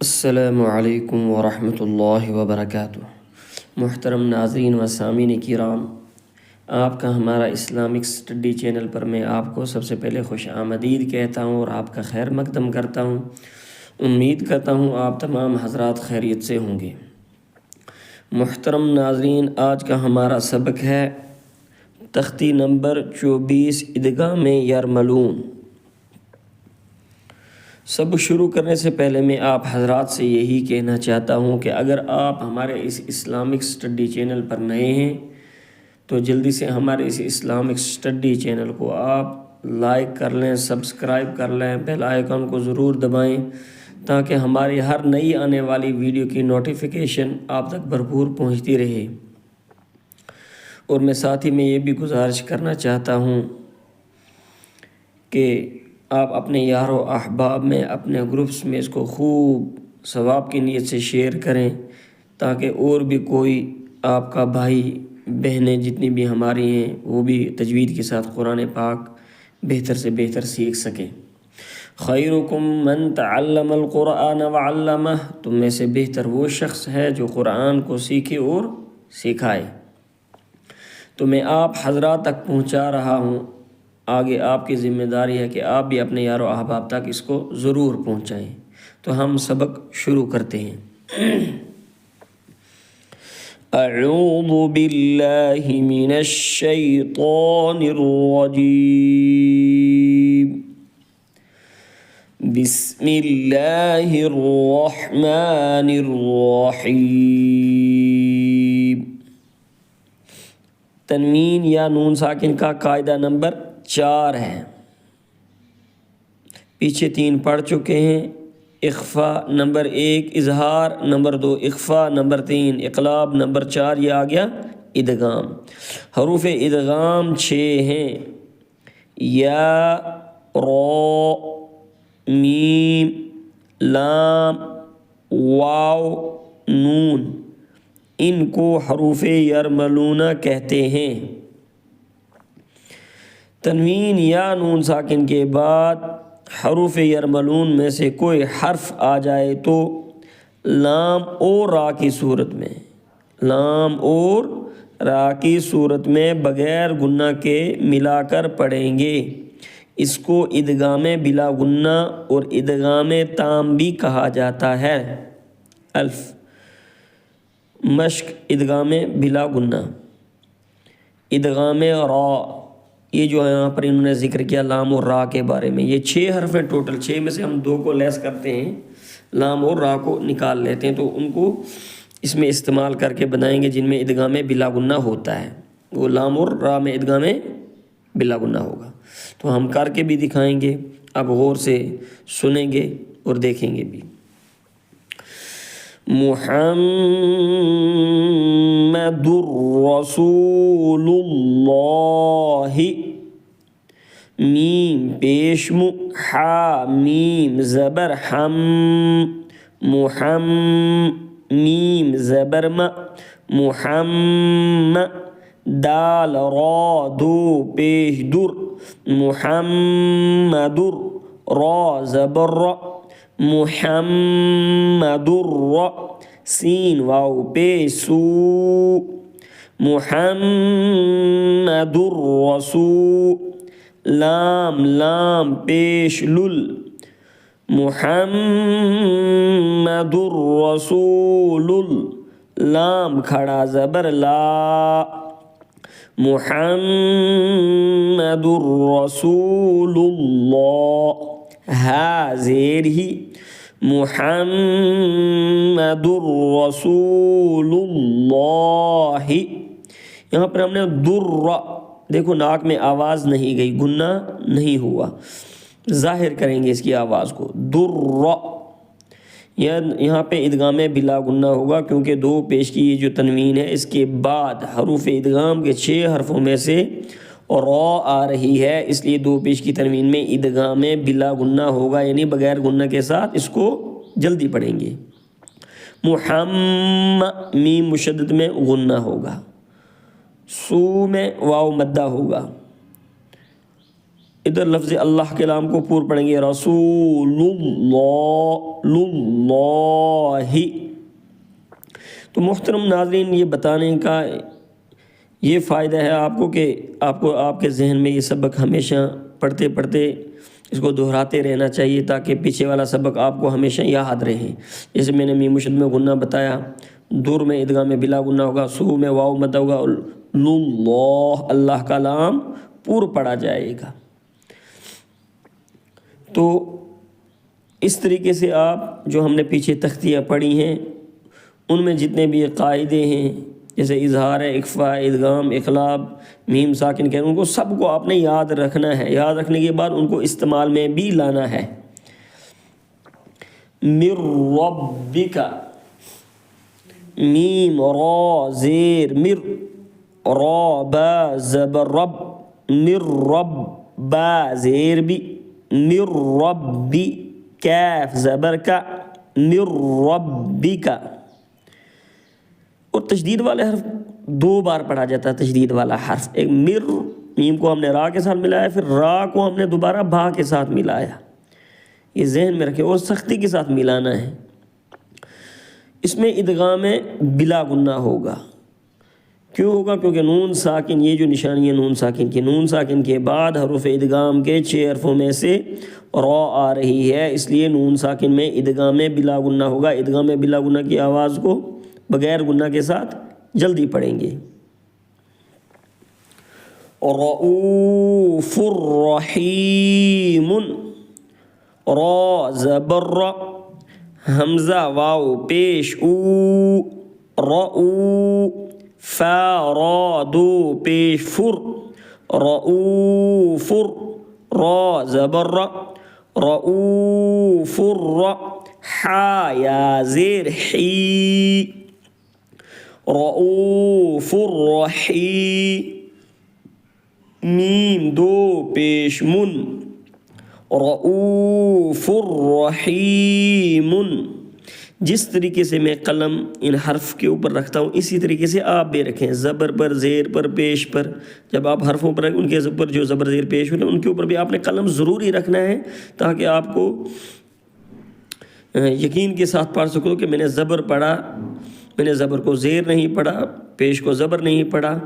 السلام علیکم ورحمۃ اللہ وبرکاتہ۔ محترم ناظرین و سامعین کرام، آپ کا ہمارا اسلامک اسٹڈی چینل پر میں آپ کو سب سے پہلے خوش آمدید کہتا ہوں اور آپ کا خیر مقدم کرتا ہوں۔ امید کرتا ہوں آپ تمام حضرات خیریت سے ہوں گے۔ محترم ناظرین، آج کا ہمارا سبق ہے تختی نمبر 24 ادغام یرملون۔ سب شروع کرنے سے پہلے میں آپ حضرات سے یہی کہنا چاہتا ہوں کہ اگر آپ ہمارے اس اسلامک اسٹڈی چینل پر نئے ہیں تو جلدی سے ہمارے اس اسلامک اسٹڈی چینل کو آپ لائک کر لیں، سبسکرائب کر لیں، بیل آئیکن کو ضرور دبائیں تاکہ ہماری ہر نئی آنے والی ویڈیو کی نوٹیفیکیشن آپ تک بھرپور پہنچتی رہے۔ اور میں ساتھ ہی میں یہ بھی گزارش کرنا چاہتا ہوں کہ آپ اپنے یار و احباب میں، اپنے گروپس میں اس کو خوب ثواب کی نیت سے شیئر کریں تاکہ اور بھی کوئی آپ کا بھائی بہنیں جتنی بھی ہماری ہیں وہ بھی تجوید کے ساتھ قرآن پاک بہتر سے بہتر سیکھ سکیں۔ خیرکم من تعلم القرآن وعلمہ، تم میں سے بہتر وہ شخص ہے جو قرآن کو سیکھے اور سکھائے۔ تو میں آپ حضرات تک پہنچا رہا ہوں، آگے آپ کی ذمہ داری ہے کہ آپ بھی اپنے یار و احباب تک اس کو ضرور پہنچائیں۔ تو ہم سبق شروع کرتے ہیں۔ اعوذ باللہ من الشیطان الرجیم، بسم اللہ الرحمن الرحیم۔ تنوین یا نون ساکن کا قاعدہ نمبر 4 ہے، پیچھے 3 پڑھ چکے ہیں۔ اخفا نمبر 1 اظہار، نمبر 2 اخفا، نمبر 3 اقلاب، نمبر 4 یہ آ گیا ادغام۔ حروف ادغام 6 ہیں، یا، را، میم، لام، واو، نون، ان کو حروف یرملون کہتے ہیں۔ تنوین یا نون ساکن کے بعد حروف یرملون میں سے کوئی حرف آ جائے تو لام اور را کی صورت میں، لام اور را کی صورت میں بغیر گنہ کے ملا کر پڑھیں گے۔ اس کو ادغام بلا گنہ اور ادغام تام بھی کہا جاتا ہے۔ الف مشق ادغام بلا گنہ، ادغام را، یہ جو ہے یہاں پر انہوں نے ذکر کیا لام اور را کے بارے میں۔ یہ 6 حرف ہیں ٹوٹل، 6 میں سے ہم 2 کو لیس کرتے ہیں، لام اور را کو نکال لیتے ہیں، تو ان کو اس میں استعمال کر کے بنائیں گے جن میں ادغام بلا گنہ ہوتا ہے، وہ لام اور را میں ادغام بلا گنہ ہوگا۔ تو ہم کر کے بھی دکھائیں گے، اب غور سے سنیں گے اور دیکھیں گے بھی۔ محمد رسول اللہ، میم پیش مو، حا میم زبر حم، محم، میم زبر م، محمد، دال را دو پیش در، محمد، را زبر را، محمد را، سین واو پیش سو، محمد رسول، لام لام پیش لل، محمد رسول، لام کھڑا زبر لا، محمد رسول اللہ، ہا زیر ہی، محمد رسول اللہ۔ یہاں پر ہم نے در، دیکھو ناک میں آواز نہیں گئی، گنہ نہیں ہوا، ظاہر کریں گے اس کی آواز کو، در، یہاں پہ ادغام بلا گنہ ہوگا کیونکہ 2 پیش کی یہ جو تنوین ہے اس کے بعد حروف ادغام کے 6 حرفوں میں سے را آ رہی ہے، اس لیے 2 پیش کی تنوین میں ادغام بلا گنہ ہوگا، یعنی بغیر گنہ کے ساتھ اس کو جلدی پڑھیں گے۔ محمد، میم مشدد میں غنہ ہوگا، سو میں واو مدہ ہوگا، ادھر لفظ اللہ کے لام کو پور پڑھیں گے رسول اللہ. تو محترم ناظرین، یہ بتانے کا یہ فائدہ ہے آپ کو کہ آپ کے ذہن میں یہ سبق ہمیشہ پڑھتے پڑھتے اس کو دہراتے رہنا چاہیے تاکہ پیچھے والا سبق آپ کو ہمیشہ یاد رہے. جیسے میں نے میم مشد میں غنہ بتایا، دور میں ادغام میں بلا غنہ ہوگا، سو میں واو مد ہوگا، اللہ اللہ کا لام پور پڑھا جائے گا. تو اس طریقے سے آپ جو ہم نے پیچھے تختیاں پڑھی ہیں ان میں جتنے بھی قاعدے ہیں، جیسے اظہار ہے، اخفاء، ادغام، اقلاب، میم ساکن ان کو سب کو آپ نے یاد رکھنا ہے. یاد رکھنے کے بعد ان کو استعمال میں بھی لانا ہے. مر ربک، میم را زیر مر، را با زبر رب، مر رب با زیر بی، مر ربی کیف زبر کا، مر ربک. اور تشدید والے حرف 2 بار پڑھا جاتا ہے. تشدید والا حرف ایک مر، میم کو ہم نے را کے ساتھ ملایا، پھر را کو ہم نے دوبارہ با کے ساتھ ملایا. یہ ذہن میں رکھیں اور سختی کے ساتھ ملانا ہے. اس میں ادغام بلا غنہ ہوگا. کیوں ہوگا؟ کیونکہ نون ساکن، یہ جو نشانی ہے نون ساکن کی، نون ساکن کے بعد حروف ادغام کے 6 حرفوں میں سے را آ رہی ہے، اس لیے نون ساکن میں ادغام بلا غنہ ہوگا. ادغام بلا غنہ کی آواز کو بغیر غنہ کے ساتھ جلدی پڑھیں گے. رؤوف الرحیم، را زبر را، حمزہ واو پیش او، رؤو، فا را دو پیش فر، رؤوف، را زبر را، رؤوف را، حا یا زیر حی، رؤوف الرحیم، میم 2 پیش من، رؤوف الرحیم. جس طریقے سے میں قلم ان حرف کے اوپر رکھتا ہوں اسی طریقے سے آپ بھی رکھیں. زبر پر، زیر پر، پیش پر. جب آپ حرفوں پر ان کے اوپر جو زبر زیر پیش ہوتے ہیں ان کے اوپر بھی آپ نے قلم ضروری رکھنا ہے تاکہ آپ کو یقین کے ساتھ پڑھ سکو کہ میں نے زبر پڑھا، میں نے زبر کو زیر نہیں پڑھا، پیش کو زبر نہیں پڑھا.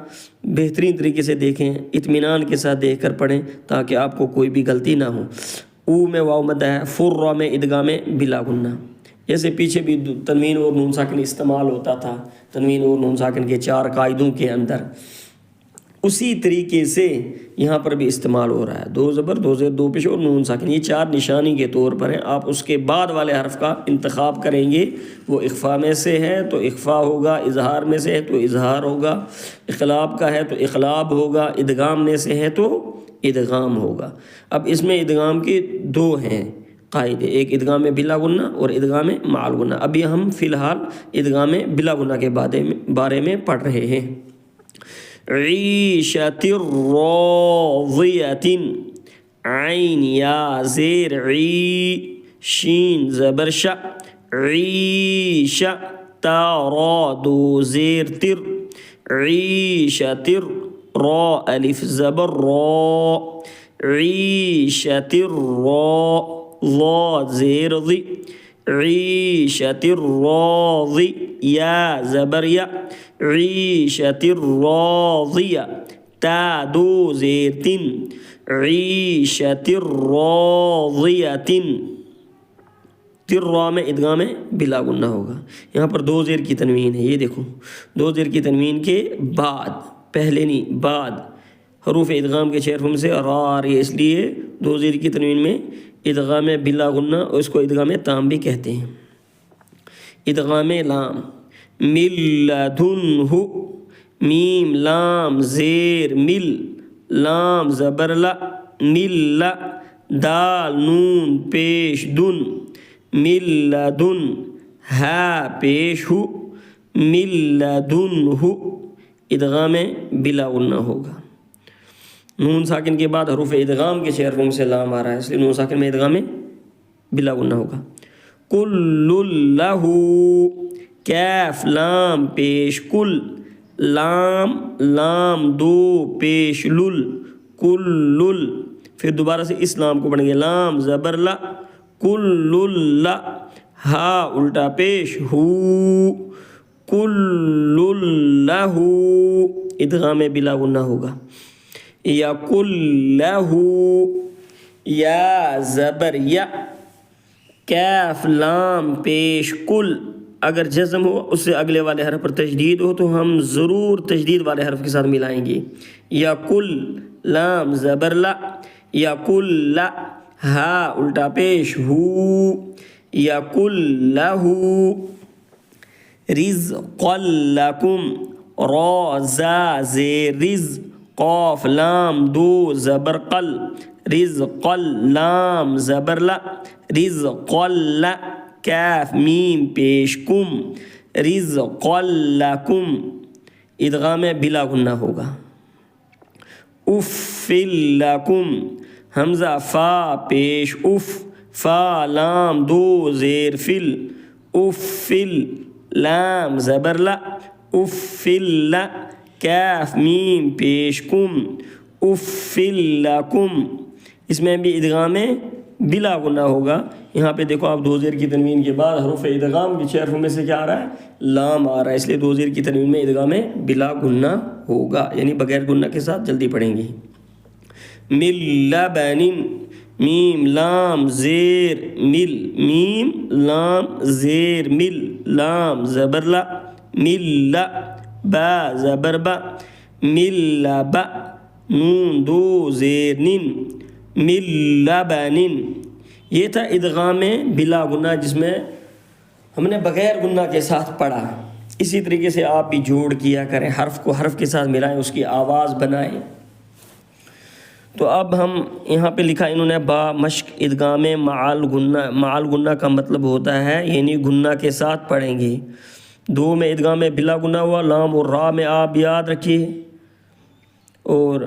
بہترین طریقے سے دیکھیں، اطمینان کے ساتھ دیکھ کر پڑھیں تاکہ آپ کو کوئی بھی غلطی نہ ہو. او میں واو مد ہے، فر را میں ادغام بلا غنہ. جیسے پیچھے بھی تنوین اور نون ساکن استعمال ہوتا تھا تنوین اور نون ساکن کے 4 قاعدوں کے اندر، اسی طریقے سے یہاں پر بھی استعمال ہو رہا ہے. 2 زبر، 2 زیر، 2 پیش اور نون ساکن، یہ 4 نشانی کے طور پر ہیں. آپ اس کے بعد والے حرف کا انتخاب کریں گے. وہ اخفاء میں سے ہے تو اخفاء ہوگا، اظہار میں سے ہے تو اظہار ہوگا، اقلاب کا ہے تو اقلاب ہوگا، ادغام میں سے ہے تو ادغام ہوگا. اب اس میں ادغام کے 2 ہیں قاعدے، ایک ادغام بلا غنہ اور ادغام مع الغنہ. ابھی ہم فی الحال ادغام بلا غنہ کے بارے میں پڑھ رہے ہیں. عیشت راضیۃ، عین یا زیر عی، شین زبر ش، عیش، تا را دو زیر تر، عیشت، را الف زبر را، عیشت را، ضاد زیر ضی، عیشت الراضی، یا زبر یا، عیشت الراضیہ، تا 2 زیر تن، عیشت الراضیہ، تر را میں ادغام بلا غنہ ہوگا. یہاں پر 2 زیر کی تنوین ہے، یہ دیکھو 2 زیر کی تنوین کے بعد، پہلے نہیں بعد، حروف ادغام کے 6 حرفوں سے را آ رہی ہے، اس لیے 2 زیر کی تنوین میں ادغام بلا غنہ، اور اس کو ادغام تام بھی کہتے ہیں. ادغام لام، مل لدنہ، میم لام زیر مل، لام زبر لا، مل، دال نون پیش دن، مل لدن، ہا پیش ہو، مل لدنہ، ادغام بلا غنہ ہوگا. نون ساکن کے بعد حروف ادغام کے 6 حرفوں سے لام آ رہا ہے، اس لیے نون ساکن میں ادغام بلا غنہ ہوگا. کل لہ، کیف لام پیش کل، لام لام 2 پیش لل، کل، پھر دوبارہ سے اسلام کو پڑھیں گے، لام زبر لا، کل لا، ہا الٹا پیش، ہو، کل لہ، ادغام بلا غنہ ہوگا، یا کل لہ، یا زبر یا، کیف لام پیش کل، اگر جزم ہو اس سے اگلے والے حرف پر تشدید ہو تو ہم ضرور تشدید والے حرف کے ساتھ ملائیں گے، یا کل لام زبر لا، یا کل لا، ہا الٹا پیش، ہو، یا کل لہ، رزقا لکم، را زا زیر رز، قاف لام دو زبر قل، رزقا لام زبر لا، رزقا لا، کیف میم پیش کم، رزقا لکم، ادغام بلا غنہ ہوگا، اف لکم، حمزہ فا پیش اف، فا لام دو زیر فل، افل، لام زبر لا، افل لا، کیف میم پیش کم، افل لکم، اس میں بھی ادغام بلا غنہ ہوگا۔ یہاں پہ دیکھو آپ دو زیر کی تنوین کے بعد حروف ادغام کے 6 حروف میں سے کیا آ رہا ہے؟ لام آ رہا ہے، اس لیے دو زیر کی تنوین میں ادغام بلا غنہ ہوگا، یعنی بغیر غنہ کے ساتھ جلدی پڑھیں گے۔ مل لبن، میم لام زیر مل، میم لام زیر مل، لام زبر لا، مل با زبر با، مل با، نون دو زیر نن، مل لبن، یہ تھا ادغام بلا غنہ جس میں ہم نے بغیر غنہ کے ساتھ پڑھا۔ اسی طریقے سے آپ بھی جوڑ کیا کریں، حرف کو حرف کے ساتھ ملائیں، اس کی آواز بنائیں۔ تو اب ہم یہاں پہ لکھا انہوں نے با مشق ادغام معال غنہ، معال غنہ کا مطلب ہوتا ہے یعنی غنہ کے ساتھ پڑھیں گے۔ دو میں ادغام بلا غنہ ہوا، لام اور را میں آپ یاد رکھیے، اور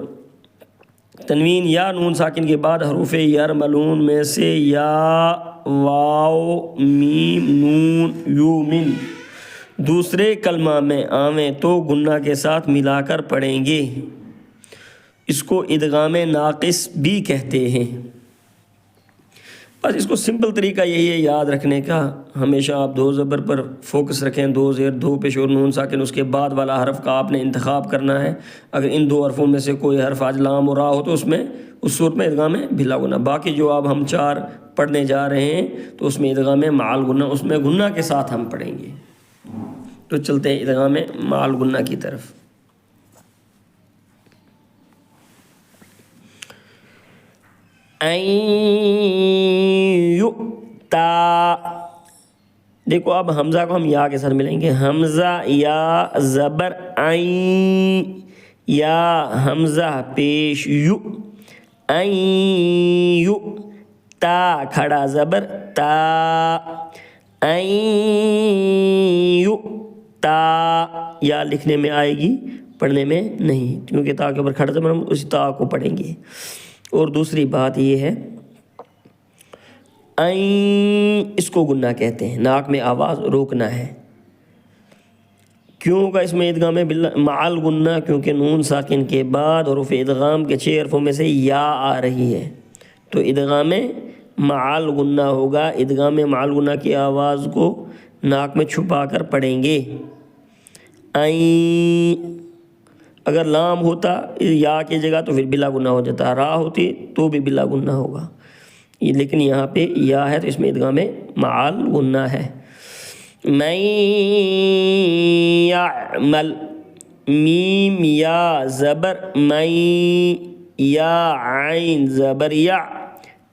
تنوین یا نون ساکن کے بعد حروف یرملون میں سے یا، واو، میم، نون، یومن دوسرے کلمہ میں آویں تو غنہ کے ساتھ ملا کر پڑھیں گے، اس کو ادغام ناقص بھی کہتے ہیں۔ بس اس کو سمپل طریقہ یہی ہے یاد رکھنے کا، ہمیشہ آپ دو زبر پر فوکس رکھیں، دو زیر، دو پیش اور نون ساکن، اس کے بعد والا حرف کا آپ نے انتخاب کرنا ہے۔ اگر ان دو حرفوں میں سے کوئی حرف آج لام اور را ہو تو اس میں اس صورت میں ادغام بلا غنہ، باقی جو اب ہم 4 پڑھنے جا رہے ہیں تو اس میں ادغام معال غنہ، اس میں غنہ کے ساتھ ہم پڑھیں گے۔ تو چلتے ہیں ادغام معال غنہ کی طرف۔ یؤتا، دیکھو اب حمزہ کو ہم یا کے ساتھ ملیں گے، حمزہ یا زبر عین، یا حمزہ پیش یو، عین یو، تا کھڑا زبر تا، عین یو تا، یا لکھنے میں آئے گی پڑھنے میں نہیں، کیونکہ تا کے اوپر کھڑا زبر ہم اسی تا کو پڑھیں گے۔ اور دوسری بات یہ ہے عین، اس کو غنہ کہتے ہیں، ناک میں آواز روکنا ہے۔ کیوں ہوگا اس میں ادغام معال غنہ؟ کیونکہ نون ساکن کے بعد حروف ادغام کے 6 حرفوں میں سے یا آ رہی ہے، تو ادغام معال غنہ ہوگا۔ ادغام معال غنہ کی آواز کو ناک میں چھپا کر پڑھیں گے، عین۔ اگر لام ہوتا یا کی جگہ تو پھر بلا غنہ ہو جاتا، را ہوتی تو بھی بلا غنہ ہوگا، لیکن یہاں پہ یا ہے تو اس میں ادغام معال غنہ ہے۔ من یعمل، میم یا زبر من، یا عین زبر یا،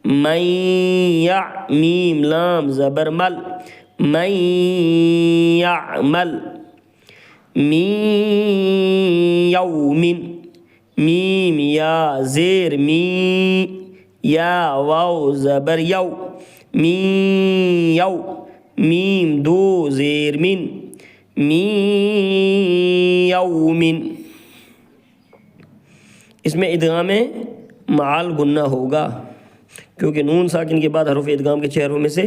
من یا، میم لام زبر مل، من یعمل، من یومن، میم یا زیر می، یا واو زبر یو، من یو، میم دو زیر من، من یومن، اس میں ادغام معال غنہ ہوگا، کیونکہ نون ساکن کے بعد حروف ادغام کے 6 حروف میں سے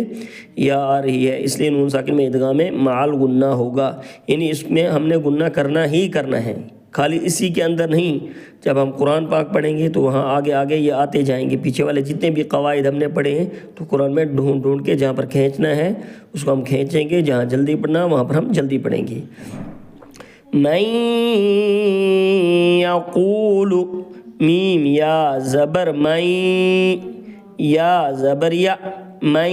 یا آ رہی ہے، اس لیے نون ساکن میں ادغام معال غنہ ہوگا، یعنی اس میں ہم نے غنہ کرنا ہی کرنا ہے، خالی اسی کے اندر نہیں، جب ہم قرآن پاک پڑھیں گے تو وہاں آگے آگے یہ آتے جائیں گے، پیچھے والے جتنے بھی قواعد ہم نے پڑھے ہیں تو قرآن میں ڈھونڈ ڈھونڈ کے جہاں پر کھینچنا ہے اس کو ہم کھینچیں گے، جہاں جلدی پڑھنا وہاں پر ہم جلدی پڑھیں گے۔ من یقول، میم یا زبر من، یا زبر یا، من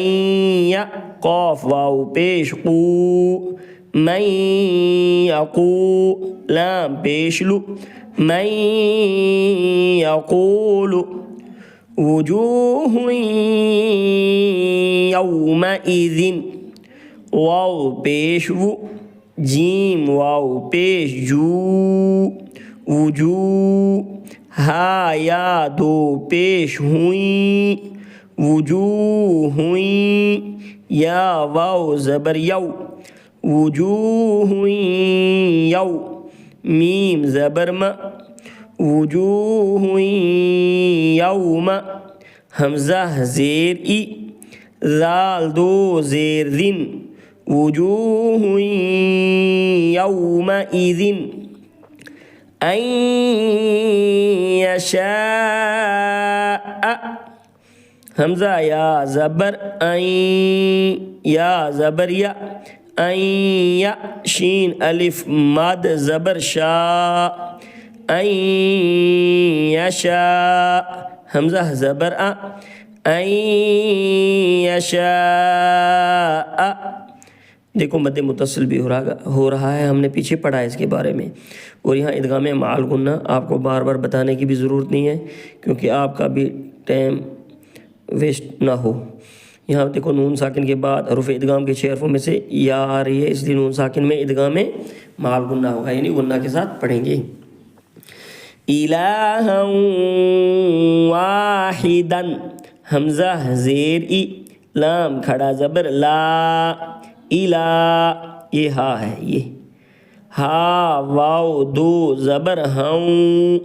یا، قاف واو پیش قو، من یقو، لام پیش لو، من یقول، وجوہ یومئذ، واو پیش و، جیم واو پیش جو، وجو، ہا یا دو پیش ہوئیں، وجوہ ہوئیں، یا واو زبر یو، وجوہ یو، میم زبر ما، وجوہ یوم، حمزہ زیر ای، ذال دو زیر ذن، وجوہ یومئذ، ان یشاء، حمزہ یا زبر ان، یا زبر یا، ان یا، شین الف مد زبر شا، ان یشاء، حمزہ زبر ا، ان یشاء، دیکھو مد متصل بھی ہو رہا ہے، ہم نے پیچھے پڑھا ہے اس کے بارے میں، اور یہاں ادغام مع الغنہ آپ کو بار بار بتانے کی بھی ضرورت نہیں ہے کیونکہ آپ کا بھی ٹائم ویسٹ نہ ہو۔ یہاں دیکھو نون ساکن کے بعد حروف ادغام کے 6 حرفوں میں سے یا آ رہی ہے، اس لیے نون ساکن میں ادغام مع الغنہ ہوگا، یعنی غنہ کے ساتھ پڑھیں گے۔ الہا واحدا، حمزہ زیر ای، لام کھڑا زبر لا، الہ، یہ ہا ہے، یہ ہا واو دو زبر ہوں،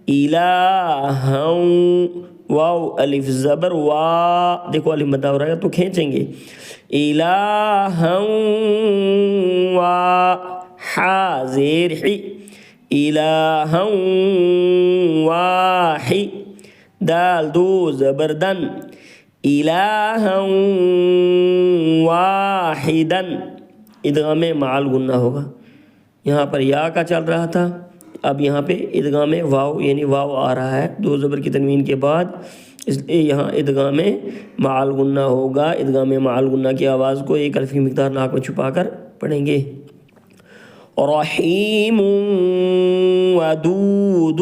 الہوں، واو الف زبر وا، دیکھو الف مدہ ہو رہا ہے تو کھینچیں گے، الہوں وا، ہا زیر حی، الہوں واحی، دال دو زبر دن، الہوں واحدا، ادغام مع الغنہ ہوگا۔ یہاں پر یا کا چل رہا تھا، اب یہاں پہ ادغام واو یعنی واو آ رہا ہے دو زبر کی تنوین کے بعد، اس لیے یہاں ادغام مع الغنہ ہوگا۔ ادغام مع الغنہ کی آواز کو ایک الف کی مقدار ناک میں چھپا کر پڑھیں گے۔ رحیم ودود،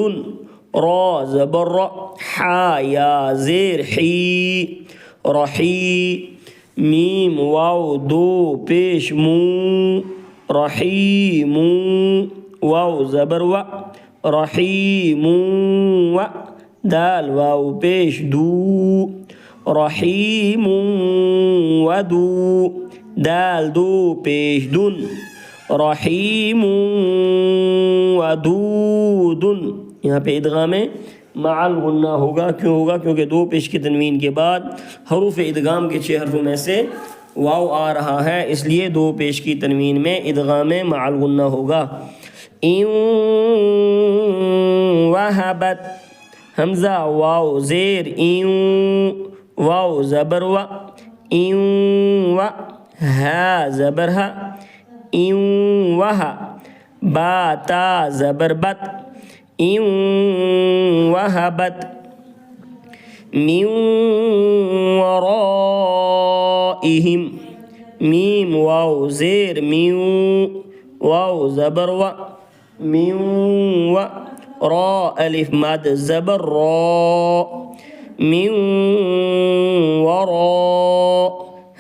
را زبر را، حا یا زیر حی، رحی، میم واو دو پیش مو، رحیم، واو زبر و، رحیم و، دال واو پیش دو، رحیم و دو، دال دو پیش دن، رحیم و دود، یہاں پہ ادغام مع الغنہ ہوگا، کیوں ہوگا؟ کیونکہ دو پیش کی تنوین کے بعد حروف ادغام کے 6 حرفوں میں سے واو آ رہا ہے، اس لیے دو پیش کی تنوین میں ادغام مع الغنہ ہوگا۔ ان وہبت، حمزہ واو زیر ان، واو زبر و، ان و، ہا زبر ہا، ان وہا، با تا زبر بت، ان وہبت، من ورائہم، میم واو زیر من، واو زبر و، من و، را الف مد زبر را، من ورا،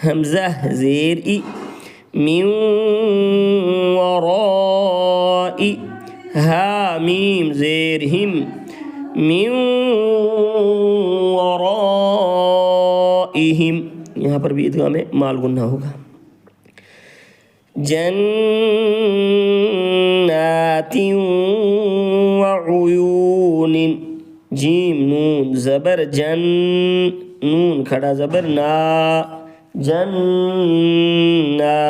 حمزہ زیر ای، من ورائی، ہا میم زیر ہم، من ورائہم، یہاں پر بھی ادغام مع الغنہ ہوگا۔ جنات وعیون، جیم نون زبر جن، نون کھڑا زبر نا، جنّا،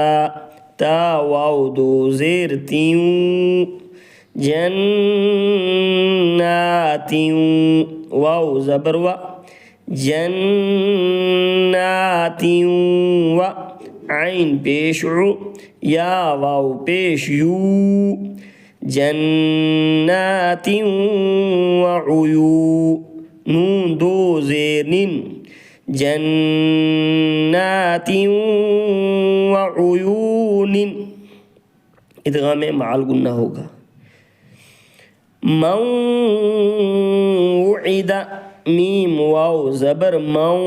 تا واو دو زیر تیوں، جناتیوں واو زبر و جناتیوں و عین پیش عو یا واو پیش یو جناتیوں و عیو نون دو زیر نن جناتیوں و عیون ادغام مع الغنہ ہوگا موعد میم واو زبر مو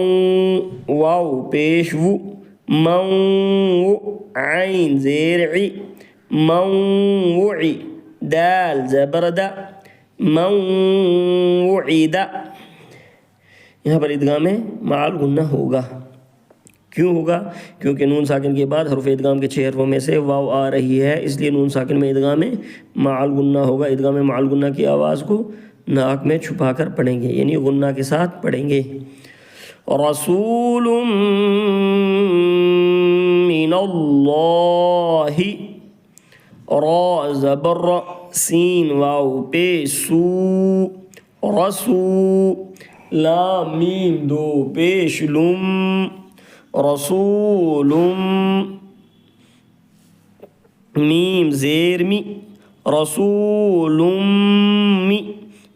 واو پیش و مو عین زیر عی موعی دال زبر دا موعد یہاں پر ادغام مع الغنہ ہوگا. کیوں ہوگا؟ کیونکہ نون ساکن کے بعد حروف ادغام کے 6 حرفوں میں سے واو آ رہی ہے، اس لیے نون ساکن میں ادغام مع الغنہ ہوگا. ادغام مع الغنہ کی آواز کو ناک میں چھپا کر پڑھیں گے، یعنی غنہ کے ساتھ پڑھیں گے. رسول من اللہ را زبر سین واو پیسو رسو لام میم دو پیش لم رسول میم زیر می رسول می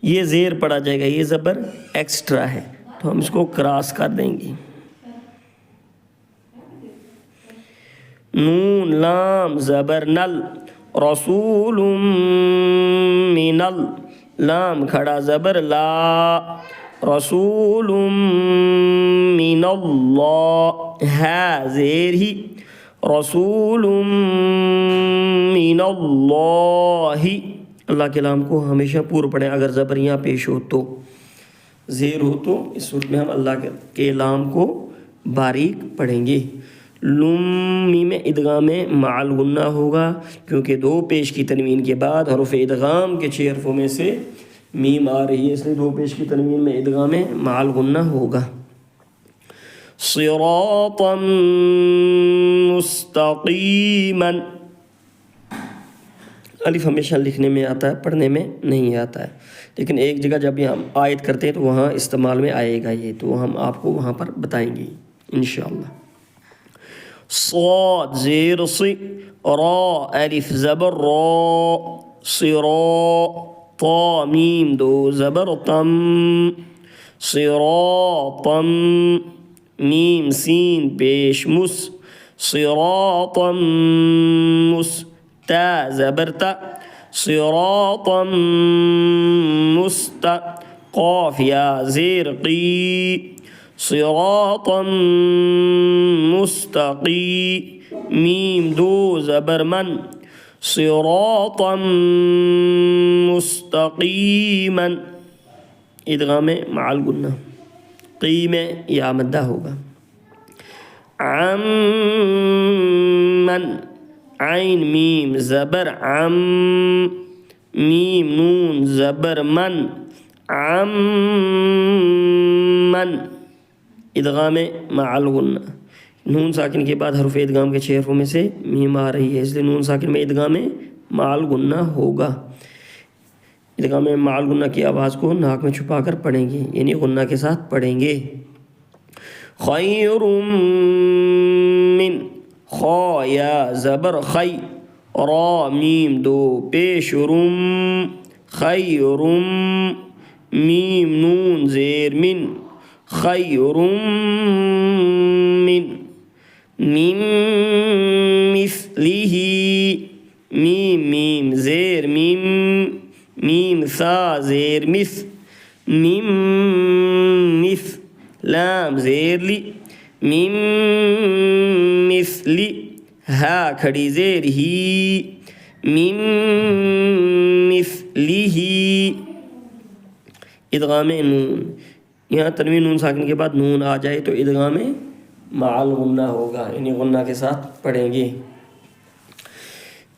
یہ زیر پڑا جائے گا، یہ زبر ایکسٹرا ہے تو ہم اس کو کراس کر دیں گے. نون لام زبر نل رسول من ال لام کھڑا زبر لا رسول من اللہ ہے زیر ہی رسول من اللہ. اللہ کے لام کو ہمیشہ پور پڑھیں، اگر زبر یہاں پیش ہو تو، زیر ہو تو اس صورت میں ہم اللہ کے لام کو باریک پڑھیں گے. لمی میں ادغام مع الغنہ ہوگا کیونکہ 2 پیش کی تنوین کے بعد حروف ادغام کے 6 حرفوں میں سے میم آ رہی ہے، اس لیے 2 پیش کی تنوین میں ادغام مع الغنہ ہوگا. صراطا مستقیما الف ہمیشہ لکھنے میں آتا ہے، پڑھنے میں نہیں آتا ہے، لیکن ایک جگہ جب یہ ہم آیت کرتے ہیں تو وہاں استعمال میں آئے گا یہ، تو ہم آپ کو وہاں پر بتائیں گے انشاءاللہ. صاد زیر صی را الف زبر را صرا طا میم دو زبر تم صراطا میم سین پیش مس صراطا مس تا زبر تا صراطا مست قاف یا زیر قی صراطا مستقی میم دو زبر من صراطا مستقیما ادغام مع الغنہ. قی میں یا مدہ ہوگا. عمن عین میم زبر عم میم نون زبر من عمن ادغام مع الغنہ. نون ساکن کے بعد حرف ادغام کے 6 حرفوں میں سے میم آ رہی ہے، اس لیے نون ساکن میں ادغام مع الغنہ ہوگا. ادغام مع الغنہ کی آواز کو ناک میں چھپا کر پڑھیں گے، یعنی غنہ کے ساتھ پڑھیں گے. خیر من خا یا زبر خی را میم دو پیش رم خیر میم نون زیر من خیر من میم مثلہ میم میم زیر میم میم ثا زیر مس میم مس لام زیر لی میم مثلی ہا کھڑی زیر ہی میم مثلہ ادغام نون. یہاں تنوین نون ساکن کے بعد نون آ جائے تو ادغام مع الغنہ ہوگا، یعنی غنہ کے ساتھ پڑھیں گے.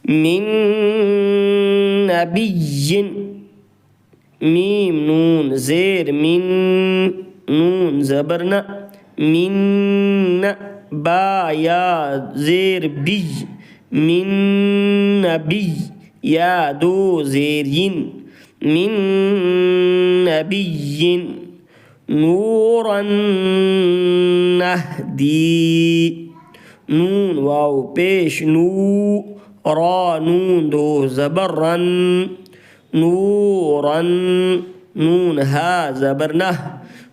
من نبی میم نون زیر من نون زبرنا من با یا زیر بی من نبی یا دو زیر ین من نبی نورا نہدی نون واو پیش نو را نون دو زبر رن نورا نون ہا زبر نہ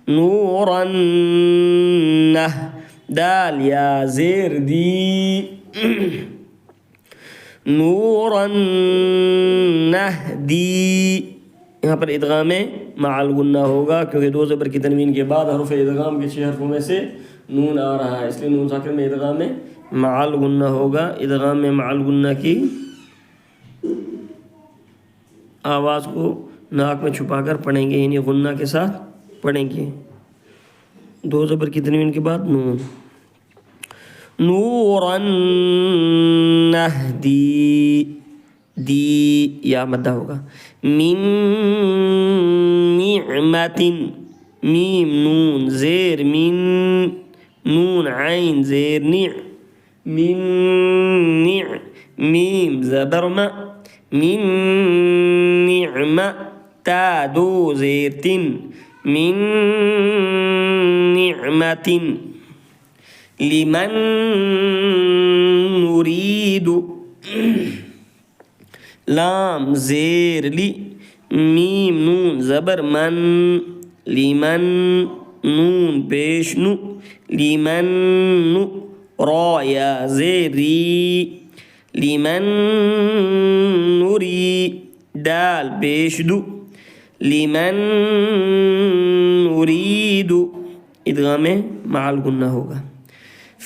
نورا نہ دال یا زیر دی نورا نہدی یہاں پر ادغام مع الغنہ ہوگا کیونکہ دو زبر کی تنوین کے بعد حرف ادغام کے 6 حرفوں میں سے نون آ رہا ہے، اس لیے نون ساکن میں ادغام مع الغنہ ہوگا۔ ادغام مع الغنہ کی آواز کو ناک میں چھپا کر پڑھیں گے، یعنی غنہ کے ساتھ پڑھیں گے، دو زبر کی تنوین کے بعد نون۔ نورا نہدی دی یا مدہ ہوگا، من نعمت میم نون زیر من نون عین زیر نع من نع میم زبر ما من نعم تا دو زیر تن من نعمت لمن نريد لام زیر لی میم نون زبر من لمن نون پیش نو لمن نو را یا زیر ری لمن نری دال پیش دو لمن نريد ادغام مع الغنہ ہوگا۔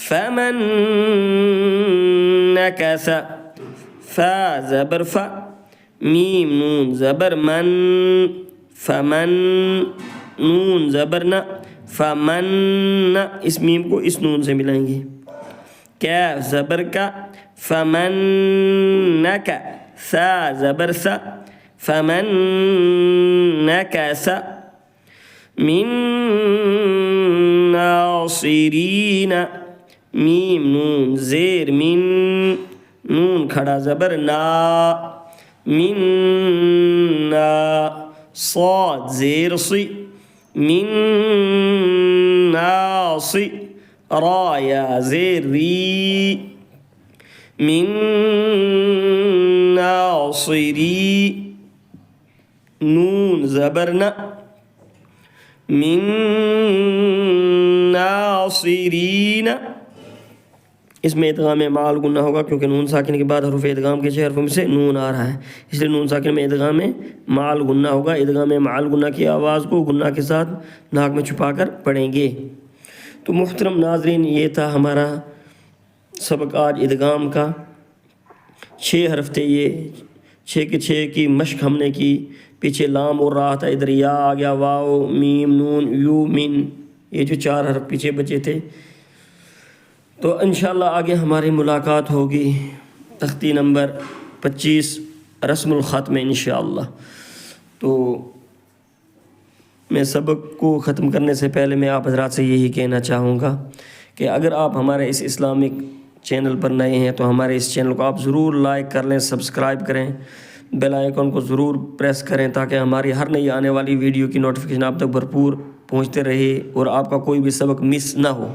فمن نکس فا زبر فا میم نون زبر من فمن نون زبر نا فمن اس میم کو اس نون سے ملائیں گے، کیف زبر کا فمن نکا سا زبر سا فمن نکس من ناصرین میم نون زیر من نون کھڑا زبر نا من نا صاد زیر صی من ناصی را یا زیر ری من ناصری نون زبر نا من ناصرین اس میں ادغام مع الغنہ ہوگا کیونکہ نون ساکن کے بعد حروف ادغام کے 6 حرفوں میں سے نون آ رہا ہے، اس لیے نون ساکن میں ادغام مع الغنہ ہوگا۔ ادغام مع الغنہ کی آواز کو غنہ کے ساتھ ناک میں چھپا کر پڑھیں گے۔ تو محترم ناظرین، یہ تھا ہمارا سبق آج ادغام کا۔ 6 حرف تھے، یہ 6 کے 6 کی مشق ہم نے کی۔ پیچھے لام اور را تھا، ادھر یا آ گیا، واو میم نون یو من، یہ جو 4 حرف پیچھے بچے تھے۔ تو انشاءاللہ آگے ہماری ملاقات ہوگی تختی نمبر 25 رسم الخط میں انشاءاللہ۔ تو میں سبق کو ختم کرنے سے پہلے میں آپ حضرات سے یہی کہنا چاہوں گا کہ اگر آپ ہمارے اس اسلامک چینل پر نئے ہیں تو ہمارے اس چینل کو آپ ضرور لائک کر لیں، سبسکرائب کریں، بیل آئیکن کو ضرور پریس کریں تاکہ ہماری ہر نئی آنے والی ویڈیو کی نوٹیفیکیشن آپ تک بھرپور پہنچتے رہے اور آپ کا کوئی بھی سبق مس نہ ہو،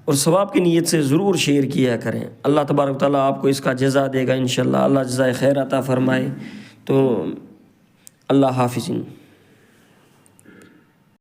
اور ثواب کی نیت سے ضرور شیئر کیا کریں۔ اللہ تبارک و تعالیٰ آپ کو اس کا جزا دے گا انشاءاللہ۔ اللہ جزائے خیر عطا فرمائے۔ تو اللہ حافظ۔